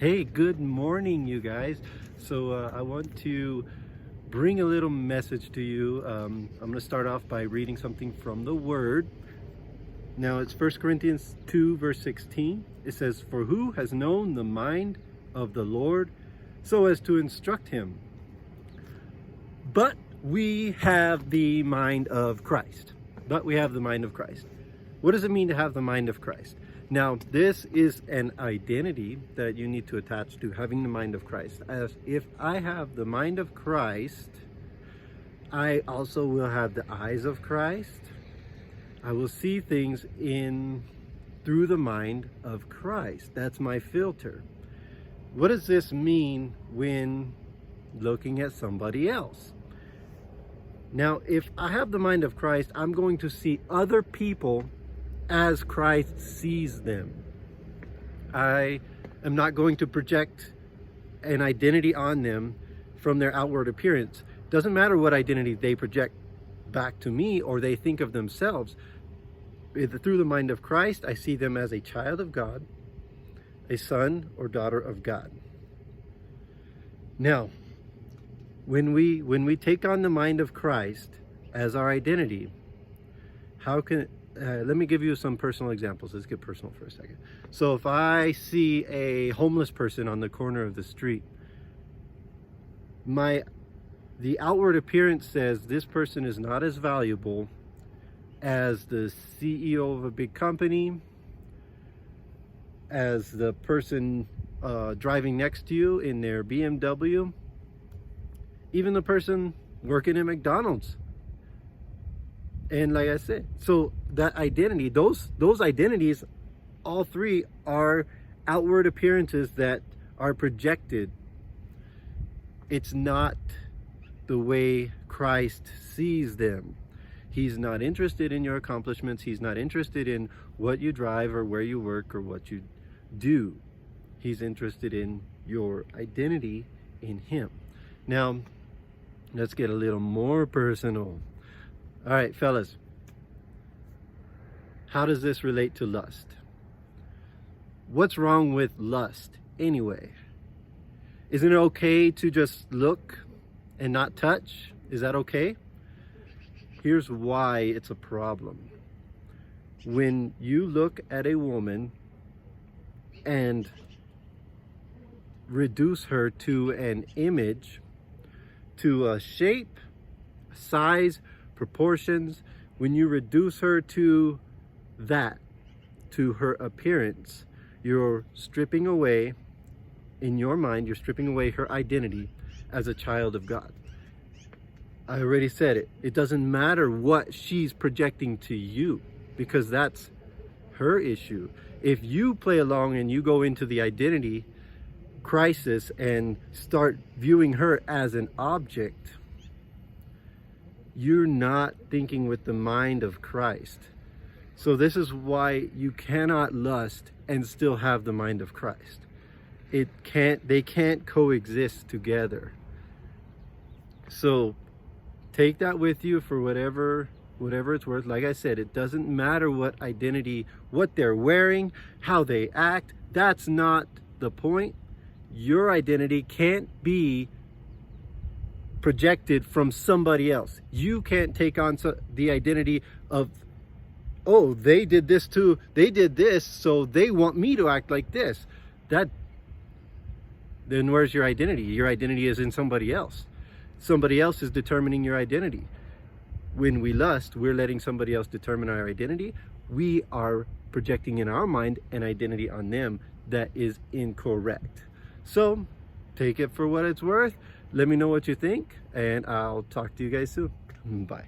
Hey, good morning, you guys. I want to bring a little message to you. I'm going to start off by reading something from the Word. Now, it's 1 Corinthians 2, verse 16. It says, "For who has known the mind of the Lord so as to instruct him? But we have the mind of Christ." But we have the mind of Christ. What does it mean to have the mind of Christ? Now, this is an identity that you need to attach to having the mind of Christ. As if I have the mind of Christ, I also will have the eyes of Christ. I will see things through the mind of Christ. That's my filter. What does this mean when looking at somebody else? Now, if I have the mind of Christ, I'm going to see other people as Christ sees them. I am not going to project an identity on them from their outward appearance. Doesn't matter what identity they project back to me or they think of themselves. Through the mind of Christ, I see them as a child of God, a son or daughter of God. Now, when we take on the mind of Christ as our identity, let me give you some personal examples. Let's get personal for a second. So if I see a homeless person on the corner of the street, the outward appearance says this person is not as valuable as the CEO of a big company, as the person driving next to you in their BMW, even the person working at McDonald's. And like I said, so that identity, those identities, all three are outward appearances that are projected. It's not the way Christ sees them. He's not interested in your accomplishments. He's not interested in what you drive or where you work or what you do. He's interested in your identity in Him. Now, let's get a little more personal. All right, fellas, how does this relate to lust? What's wrong with lust anyway? Isn't it okay to just look and not touch? Is that okay? Here's why it's a problem. When you look at a woman and reduce her to an image, to a shape, size, proportions, when you reduce her to that, to her appearance, you're stripping away, in your mind, you're stripping away her identity as a child of God. I already said it. It doesn't matter what she's projecting to you, because that's her issue. If you play along and you go into the identity crisis and start viewing her as an object, you're not thinking with the mind of Christ. So this is why you cannot lust and still have the mind of Christ. They can't coexist together. So take that with you for whatever it's worth. Like I said, it doesn't matter what identity, what they're wearing, how they act. That's not the point. Your identity can't be projected from somebody else. You can't take on the identity of, oh, they did this too, they did this, so they want me to act like this. Then where's your identity? Your identity is in somebody else. Somebody else is determining your identity. When we lust, we're letting somebody else determine our identity. We are projecting in our mind an identity on them that is incorrect. So take it for what it's worth. Let me know what you think, and I'll talk to you guys soon. Bye.